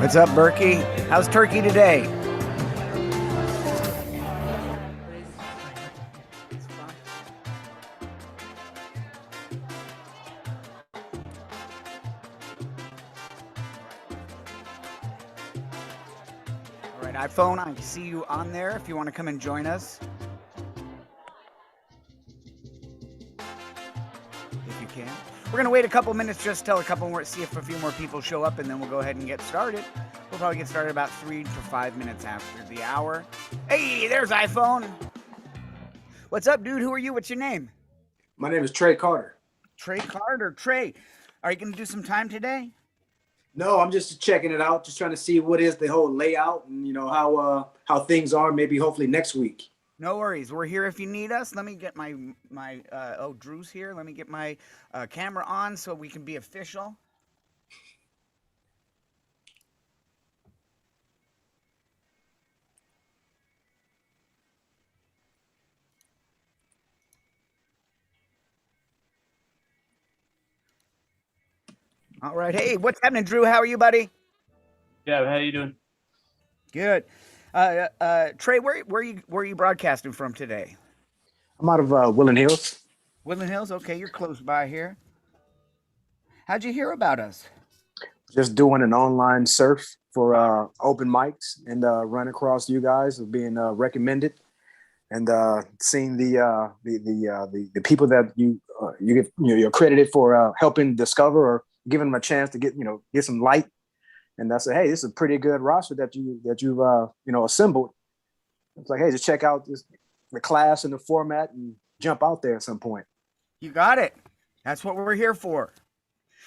What's up, Berkey? How's Turkey today? All right, iPhone, I see you on there if you want to come and join us. If you can. We're going to wait a couple minutes just till see if a few more people show up, and then we'll go ahead and get started. We'll probably get started about 3 to 5 minutes after the hour. Hey, there's iPhone. What's up, dude? Who are you? What's your name? My name is Trey Carter. Trey Carter. Trey, are you going to do some time today? No, I'm just checking it out, just trying to see what is the whole layout and how things are. Maybe hopefully next week. No worries. We're here if you need us. Let me get my Drew's here. Let me get my camera on so we can be official. All right. Hey, what's happening, Drew? How are you, buddy? Yeah, how you doing? Good. Trey, where are you broadcasting from today? I'm out of Woodland Hills. Woodland Hills. Okay, you're close by here. How'd you hear about us? Just doing an online surf for open mics and run across you guys of being recommended and seeing the people that you're credited for helping discover or giving them a chance to get some light. And I said, hey, this is a pretty good roster that you've assembled. It's like, hey, just check out the class and the format and jump out there at some point. You got it. That's what we're here for.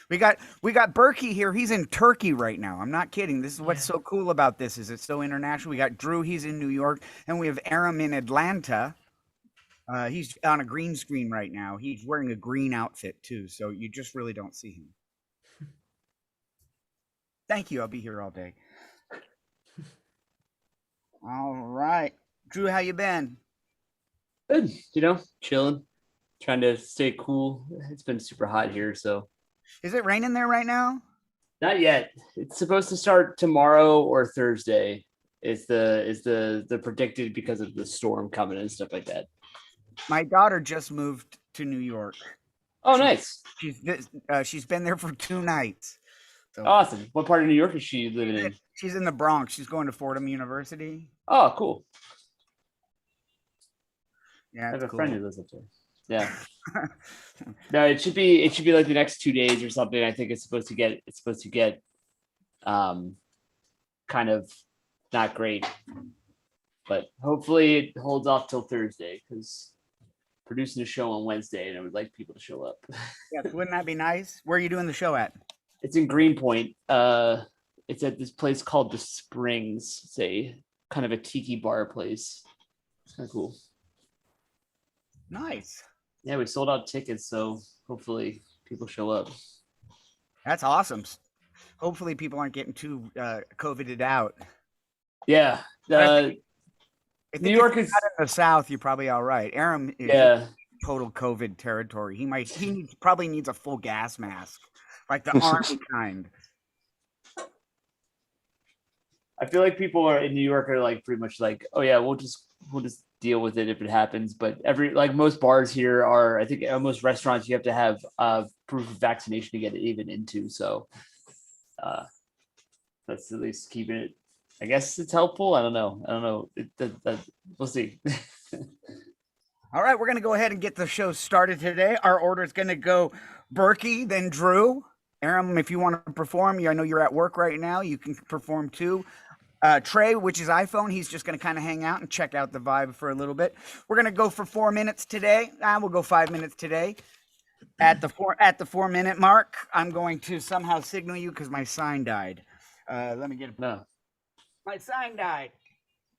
We got Berkey here. He's in Turkey right now. I'm not kidding. This is what's so cool about this is it's so international. We got Drew. He's in New York, and we have Aram in Atlanta. He's on a green screen right now. He's wearing a green outfit too, so you just really don't see him. Thank you. I'll be here all day. All right. Drew, how you been? Good. Chilling, trying to stay cool. It's been super hot here, so. Is it raining there right now? Not yet. It's supposed to start tomorrow or Thursday. Is the predicted because of the storm coming and stuff like that. My daughter just moved to New York. Oh, nice. She's been there for 2 nights. So, awesome. What part of New York is she living in? She's in the Bronx. She's going to Fordham University. Oh, cool. Yeah, I have a cool. friend who lives up there. Yeah. No, it should be like the next 2 days or something. I think it's supposed to get kind of not great, but hopefully it holds off till Thursday because producing a show on Wednesday and I would like people to show up. Yeah, wouldn't that be nice? Where are you doing the show at? It's in Greenpoint. It's at this place called The Springs. It's a kind of a tiki bar place. It's kind of cool. Nice. Yeah, we sold out tickets, so hopefully people show up. That's awesome. Hopefully people aren't getting too COVIDed out. Yeah. New New York is not in the South. You're probably all right. Aram is total COVID territory. He probably needs a full gas mask, like the army kind. I feel like people in New York are like pretty much like, oh yeah, we'll just deal with it if it happens. But most bars here are, I think most restaurants you have to have proof of vaccination to get it even into. So that's at least keeping it. I guess it's helpful. I don't know. We'll see. All right, we're going to go ahead and get the show started today. Our order is going to go Berkey, then Drew. Aram, if you want to perform, I know you're at work right now. You can perform too. Trey, which is iPhone, he's just going to kind of hang out and check out the vibe for a little bit. We're going to go for 4 minutes today. We'll go 5 minutes today. At the 4 minute mark, I'm going to somehow signal you because my sign died. Let me get it. No. My sign died.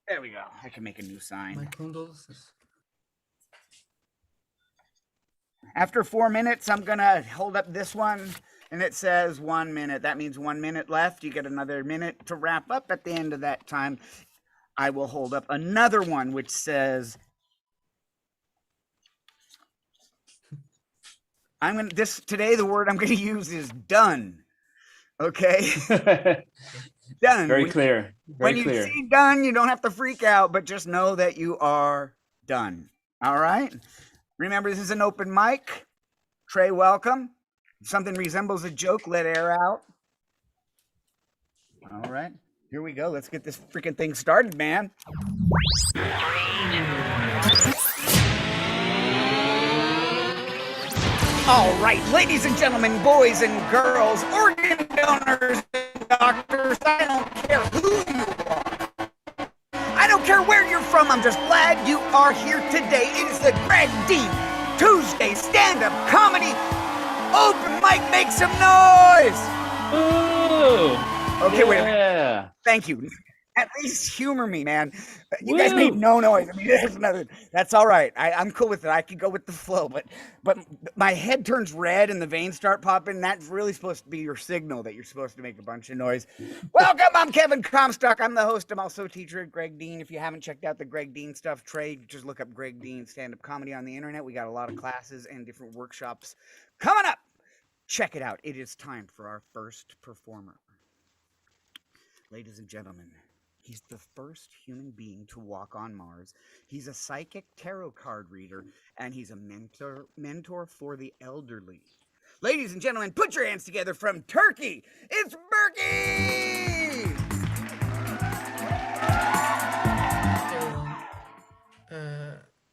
There we go. I can make a new sign. My condolences. After 4 minutes, I'm going to hold up this one, and it says 1 minute. That means 1 minute left. You get another minute to wrap up. At the end of that time, I will hold up another one, which says today the word I'm going to use is done. Okay. Done. Very When- clear. When Very you clear. see done, you don't have to freak out, but just know that you are done. All right. Remember, this is an open mic. Trey, welcome. If something resembles a joke, let air out. All right. Here we go. Let's get this freaking thing started, man. All right, ladies and gentlemen, boys and girls, organ donors and doctors, I don't care who you are. I don't care where you're from. I'm just glad you are here today. It is the Greg Dean Tuesday stand-up comedy open mic. Make some noise. Ooh. Okay, wait a minute. Yeah. Thank you. At least humor me, man. You Woo. guys made no noise. I mean, there's nothing. That's all right. I'm cool with it. I could go with the flow, but my head turns red and the veins start popping. That's really supposed to be your signal that you're supposed to make a bunch of noise. Welcome. I'm Kevin Comstock. I'm the host. I'm also a teacher at Greg Dean. If you haven't checked out the Greg Dean stuff, Trey, just look up Greg Dean stand-up comedy on the internet. We got a lot of classes and different workshops coming up. Check it out. It is time for our first performer. Ladies and gentlemen, he's the first human being to walk on Mars. He's a psychic tarot card reader, and he's a mentor for the elderly. Ladies and gentlemen, put your hands together from Turkey. It's Berkey!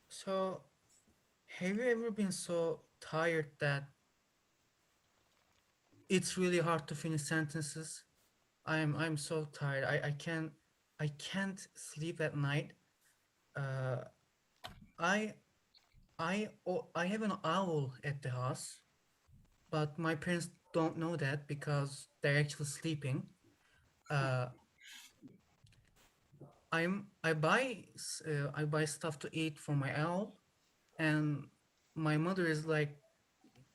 So, have you ever been so tired that it's really hard to finish sentences? I'm so tired. I can't sleep at night. Uh, I I have an owl at the house, but my parents don't know that because they're actually sleeping. Uh, I buy stuff to eat for my owl, and my mother is like,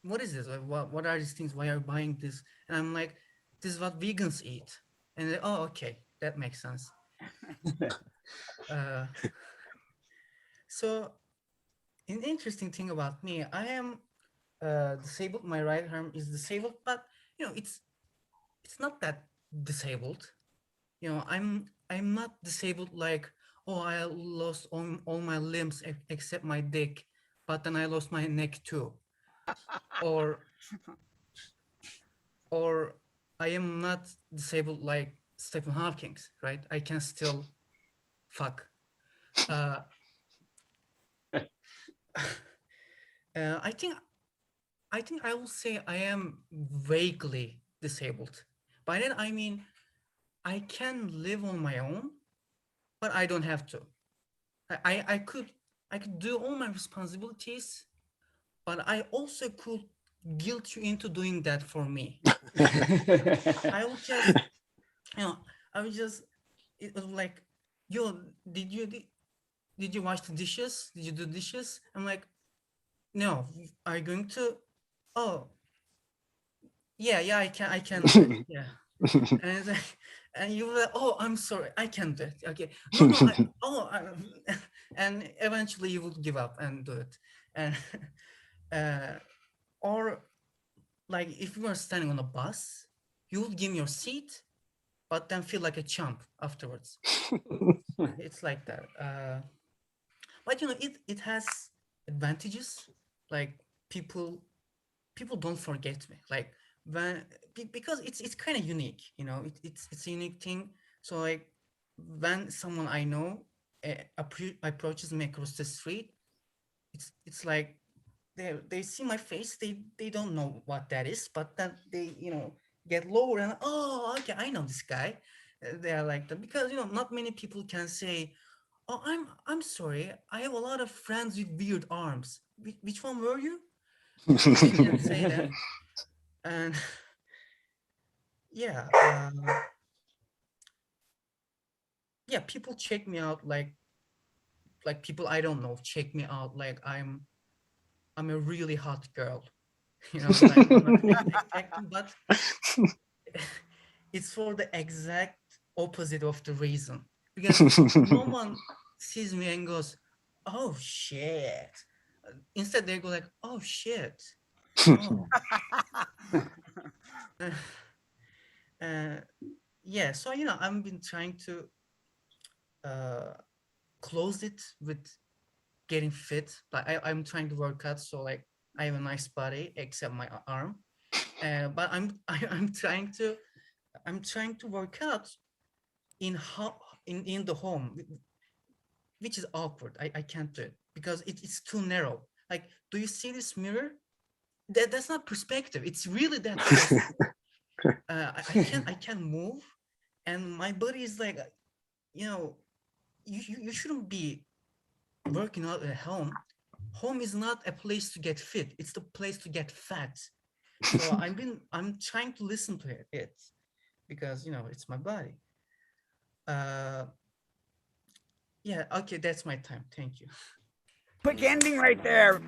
"What is this? Like, what are these things? Why are you buying this?" And I'm like, "This is what vegans eat." And they, oh, okay, that makes sense. uh, so, an interesting thing about me, I am disabled. My right arm is disabled, but it's not that disabled. I'm not disabled like, oh, I lost all my limbs except my dick, but then I lost my neck too. or or I am not disabled like Stephen Hawking, right? I can still fuck. Uh, I think I will say I am vaguely disabled. By that I mean I can live on my own, but I don't have to. I could do all my responsibilities, but I also could guilt you into doing that for me. I would just, I would just, it was like, yo, did you wash the dishes? Did you do dishes? I'm like, no. Are you going to? Oh, yeah, I can do it. Yeah. And it's like, and you were like, oh, I'm sorry, I can do it. Okay, no, and eventually you would give up and do it. And or like if you were standing on a bus, you would give me your seat, but then feel like a chump afterwards. It's like that. But it has advantages. Like people don't forget me. Like because it's kind of unique. It's a unique thing. So like when someone I know approaches me across the street, it's like they see my face. They don't know what that is, but then they get lower and, oh, okay, I know this guy. They are like that because not many people can say, oh, I'm sorry, I have a lot of friends with weird arms. Which one were you? They can say that. And yeah, yeah, people check me out like people I don't know check me out like I'm a really hot girl. But I'm not expecting, but it's for the exact opposite of the reason. Because no one sees me and goes, oh shit. Instead they go like, oh shit. Oh. yeah, so I've been trying to uh close it with getting fit. Like I'm trying to work out, so like I have a nice body except my arm. But I'm trying to work out in how in the home, which is awkward. I can't do it because it's too narrow. Like, do you see this mirror? That's not perspective. It's really that close. I can't move, and my body is like, you know, you shouldn't be working out at home. Home is not a place to get fit. It's the place to get fat. So I'm trying to listen to it because it's my body. Uh, yeah. Okay, that's my time. Thank you. Quick ending right there.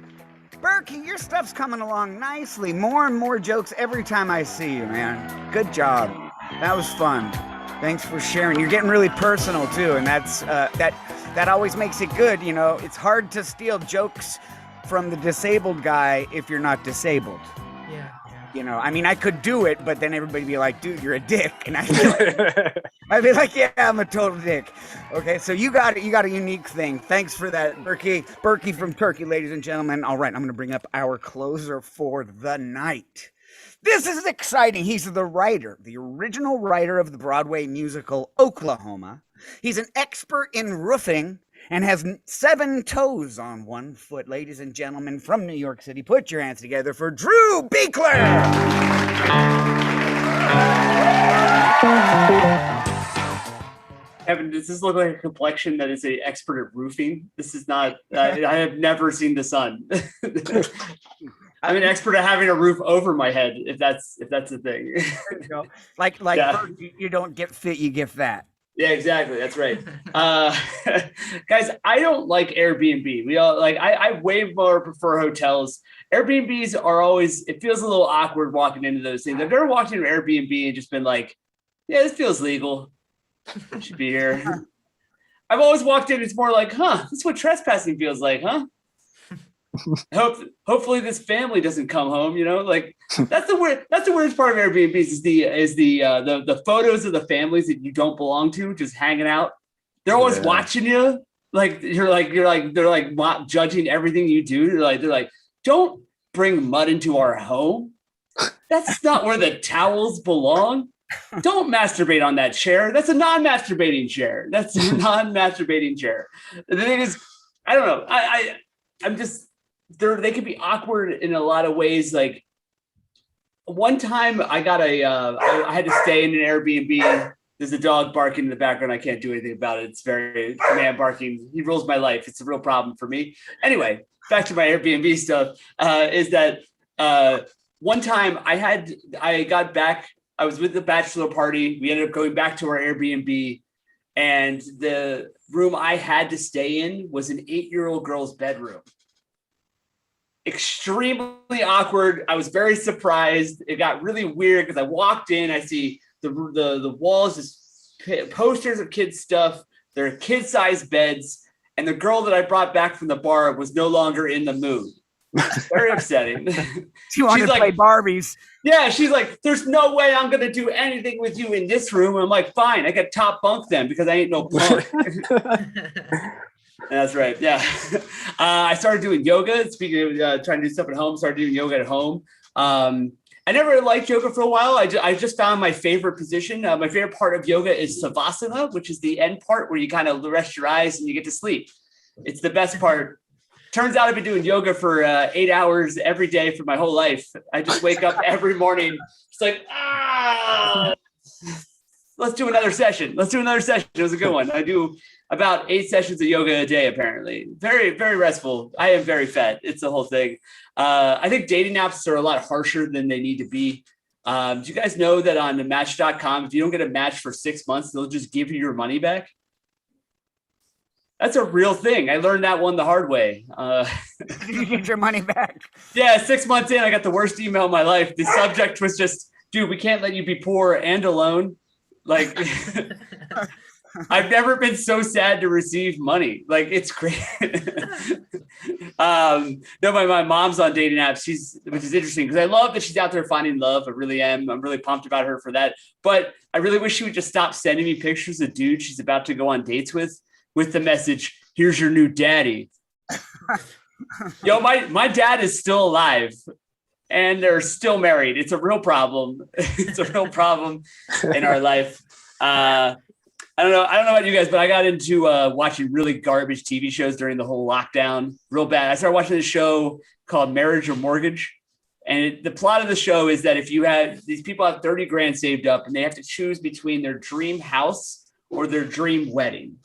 Berkey, your stuff's coming along nicely. More and more jokes every time I see you, man. Good job. That was fun. Thanks for sharing. You're getting really personal too, and that always makes it good. It's hard to steal jokes from the disabled guy if you're not disabled. Yeah. I mean, I could do it, but then everybody'd be like, dude, you're a dick. And I'd be like, yeah, I'm a total dick. Okay, so you got a unique thing. Thanks for that, Berkey. Berkey from Turkey, ladies and gentlemen. All right, I'm going to bring up our closer for the night. This is exciting. He's the writer, the original writer of the Broadway musical Oklahoma. He's an expert in roofing and has 7 toes on 1 foot. Ladies and gentlemen, from New York City, put your hands together for Drew Beekler. Evan, does this look like a complexion that is an expert at roofing? This is not. I have never seen the sun. I'm an expert at having a roof over my head. If that's the thing. Like Yeah. First, you don't get fit, you get fat. Yeah, exactly. That's right. Guys, I don't like Airbnb. We all I way more prefer hotels. Airbnbs are always, it feels a little awkward walking into those things. I've never walked into an Airbnb and just been like, yeah, this feels legal. I should be here. I've always walked in, it's more like, this is what trespassing feels like, huh? Hopefully this family doesn't come home, like that's the weirdest part of Airbnbs is the photos of the families that you don't belong to just hanging out. They're always watching you. They're judging everything you do. They're like, don't bring mud into our home. That's not where the towels belong. Don't masturbate on that chair. That's a non-masturbating chair. That's a non-masturbating chair. The thing is, I don't know. I'm just, they can be awkward in a lot of ways. Like one time I got I had to stay in an Airbnb. There's a dog barking in the background. I can't do anything about it. It's very man barking. He rules my life. It's a real problem for me. Anyway, back to my Airbnb stuff, is that one time I got back, I was with the bachelor party. We ended up going back to our Airbnb, and the room I had to stay in was an 8-year-old girl's bedroom. Extremely awkward. I was very surprised. It got really weird because I walked in, I see the walls, just posters of kids' stuff. There are kid-sized beds, and the girl that I brought back from the bar was no longer in the mood. Very upsetting. She wanted to play Barbies. Yeah, she's like, there's no way I'm gonna do anything with you in this room. I'm like, fine, I got top bunk then because I ain't no punk. That's right. Yeah. I started doing yoga. Speaking of trying to do stuff at home, started doing yoga at home. I never liked yoga for a while. I just found my favorite position. My favorite part of yoga is savasana, which is the end part where you kind of rest your eyes and you get to sleep. It's the best part. Turns out I've been doing yoga for 8 hours every day for my whole life. I just wake up every morning. It's like, let's do another session. It was a good one. I do about 8 sessions of yoga a day, apparently. Very, very restful. I am very fat. It's the whole thing. I think dating apps are a lot harsher than they need to be. Do you guys know that on the Match.com, if you don't get a match for 6 months, they'll just give you your money back? That's a real thing. I learned that one the hard way. You get your money back. Yeah, 6 months in, I got the worst email of my life. The subject was just, dude, we can't let you be poor and alone. Like, I've never been so sad to receive money. Like, it's great. No, my mom's on dating apps. Which is interesting because I love that she's out there finding love. I really am. I'm really pumped about her for that. But I really wish she would just stop sending me pictures of dudes she's about to go on dates with the message, "Here's your new daddy." Yo, my dad is still alive and they're still married. It's a real problem. It's a real problem in our life. I don't know about you guys, but I got into watching really garbage TV shows during the whole lockdown. Real bad. I started watching this show called Marriage or Mortgage. And the plot of the show is that if you have these people have 30 grand saved up and they have to choose between their dream house or their dream wedding.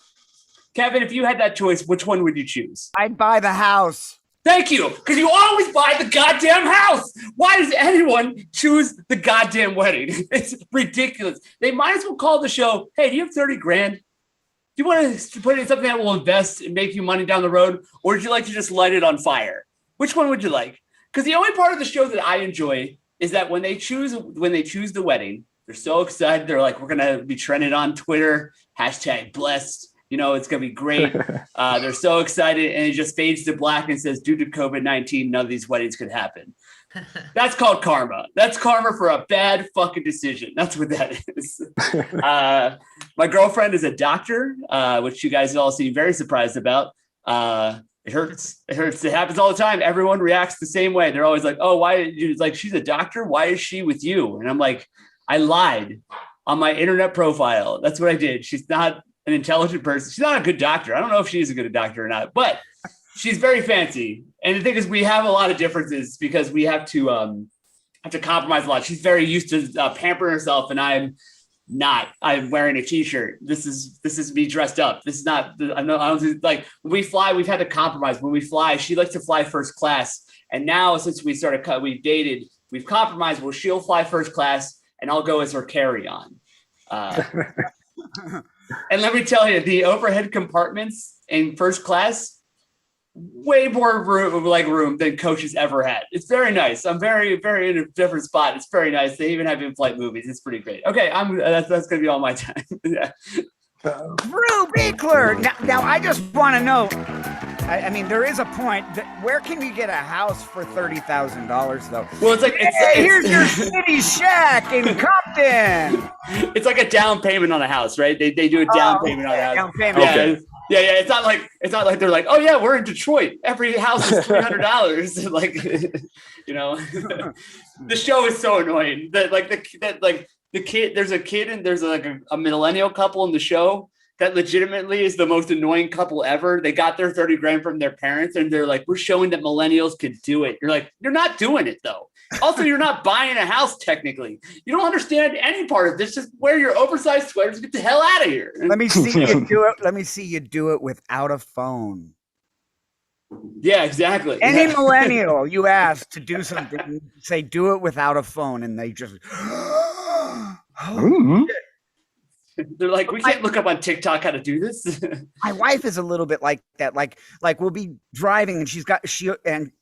Kevin, if you had that choice, which one would you choose? I'd buy the house. Thank you, because you always buy the goddamn house. Why does anyone choose the goddamn wedding? It's ridiculous. They might as well call the show, "Hey, do you have 30 grand? Do you want to put it in something that will invest and make you money down the road? Or would you like to just light it on fire?" Which one would you like? Because the only part of the show that I enjoy is that when they choose the wedding, they're so excited. They're like, "We're going to be trending on Twitter, #blessed. You know, it's going to be great." They're so excited. And it just fades to black and says, "Due to COVID-19, none of these weddings could happen." That's called karma. That's karma for a bad fucking decision. That's what that is. My girlfriend is a doctor, which you guys all seem very surprised about. It hurts. It hurts. It happens all the time. Everyone reacts the same way. They're always like, "Oh, why?" Like, "She's a doctor. Why is she with you?" And I'm like, I lied on my internet profile. That's what I did. She's not an intelligent person. She's not a good doctor. I don't know if she's a good doctor or not, but she's very fancy. And the thing is, we have a lot of differences because we have to compromise a lot. She's very used to pampering herself, and I'm not. I'm wearing a t-shirt. This is me dressed up. This is not. I don't like when we fly. We've had to compromise. When we fly, she likes to fly first class, and now since we've dated, we've compromised. Well, she'll fly first class, and I'll go as her carry-on. And let me tell you, the overhead compartments in first class, way more room than coach has ever had. It's very nice. I'm very, very in a different spot. It's very nice. They even have in-flight movies. It's pretty great. Okay, that's going to be all my time. Yeah. Drew Beekler. Now, I just want to know. I mean, there is a point. Where can you get a house for $30,000 though? Well, it's like here's your city shack in Compton. It's like a down payment on a house, right? They do a down payment on a house. Down payment. Yeah. Okay. Yeah. It's not like they're like, "Oh yeah, we're in Detroit. Every house is $300." Like, you know, the show is so annoying that the kid. There's a kid and there's like a millennial couple in the show that legitimately is the most annoying couple ever. They got their 30 grand from their parents and they're like, "We're showing that millennials could do it." You're like, "You're not doing it though." Also, you're not buying a house technically. You don't understand any part of this. Just wear your oversized sweaters and get the hell out of here. Let me see you do it. Let me see you do it without a phone. Yeah, exactly. Any millennial you ask to do something, say do it without a phone, and they just They're like, "We can't look up on TikTok how to do this." My wife is a little bit like that. Like we'll be driving and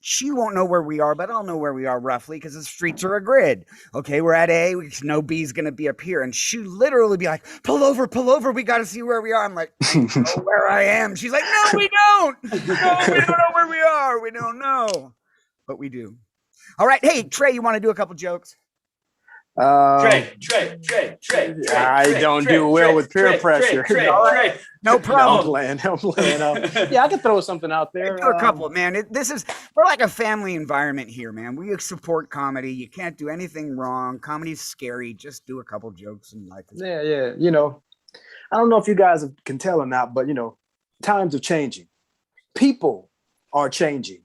she won't know where we are, but I'll know where we are roughly because the streets are a grid. Okay, we're at A. We know B is going to be up here, and she literally be like, pull over. We got to see where we are." I'm like, "I know where I am." She's like, "No, we don't. No, we don't know where we are. We don't know, but we do." All right, hey Trey, you want to do a couple jokes? Trey. I don't do well with peer pressure. No problem. I'm playing. Yeah, I can throw something out there. Do a couple, man. We're like a family environment here, man. We support comedy. You can't do anything wrong. Comedy's scary. Just do a couple jokes and like. Yeah. You know, I don't know if you guys can tell or not, but you know, times are changing. People are changing.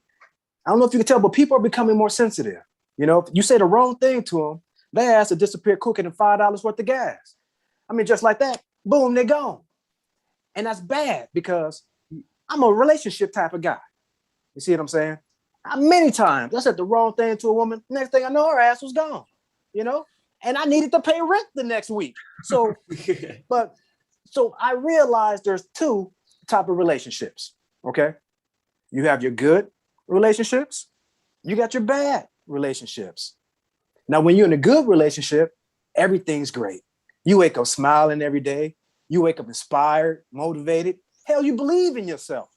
I don't know if you can tell, but people are becoming more sensitive. You know, if you say the wrong thing to them, they ask to disappear quicker than $5 worth of gas. I mean, just like that, boom, they're gone. And that's bad because I'm a relationship type of guy. You see what I'm saying? Many times I said the wrong thing to a woman. Next thing I know, her ass was gone, you know? And I needed to pay rent the next week. So I realized there's two type of relationships, okay? You have your good relationships. You got your bad relationships. Now, when you're in a good relationship, everything's great. You wake up smiling every day. You wake up inspired, motivated. Hell, you believe in yourself,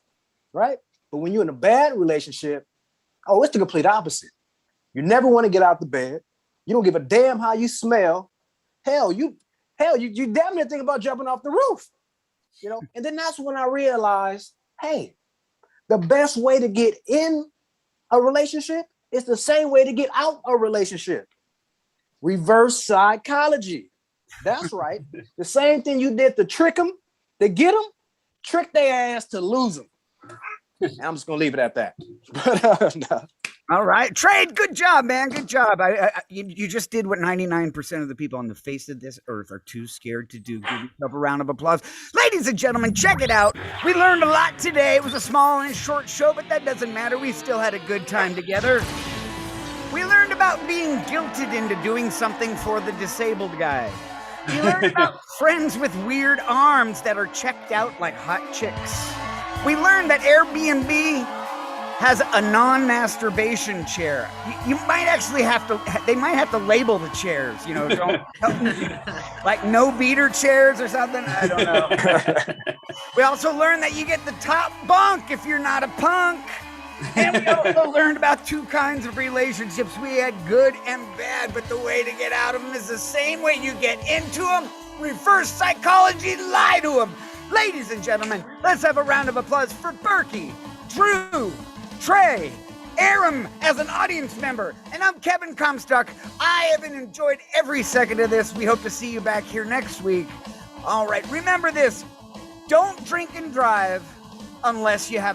right? But when you're in a bad relationship, oh, it's the complete opposite. You never want to get out the bed. You don't give a damn how you smell. Hell, you damn near think about jumping off the roof. You know, and then that's when I realized, hey, the best way to get in a relationship is the same way to get out a relationship. Reverse psychology. That's right. The same thing you did to trick them, to get them, trick their ass to lose them. And I'm just gonna leave it at that. No. All right, Trade. Good job, man. Good job. You just did what 99% of the people on the face of this earth are too scared to do. Give yourself a round of applause, ladies and gentlemen. Check it out. We learned a lot today. It was a small and short show, but that doesn't matter. We still had a good time together. We learned about being guilted into doing something for the disabled guy. We learned about friends with weird arms that are checked out like hot chicks. We learned that Airbnb has a non-masturbation chair. You might actually have to, they might have to label the chairs, you know, don't like no beater chairs or something. I don't know. We also learned that you get the top bunk if you're not a punk. And we also learned about two kinds of relationships. We had good and bad, but the way to get out of them is the same way you get into them. Reverse psychology, lie to them. Ladies and gentlemen, let's have a round of applause for Berkey, Drew, Trey, Aram as an audience member, and I'm Kevin Comstock. I have enjoyed every second of this. We hope to see you back here next week. All right, remember this. Don't drink and drive unless you have a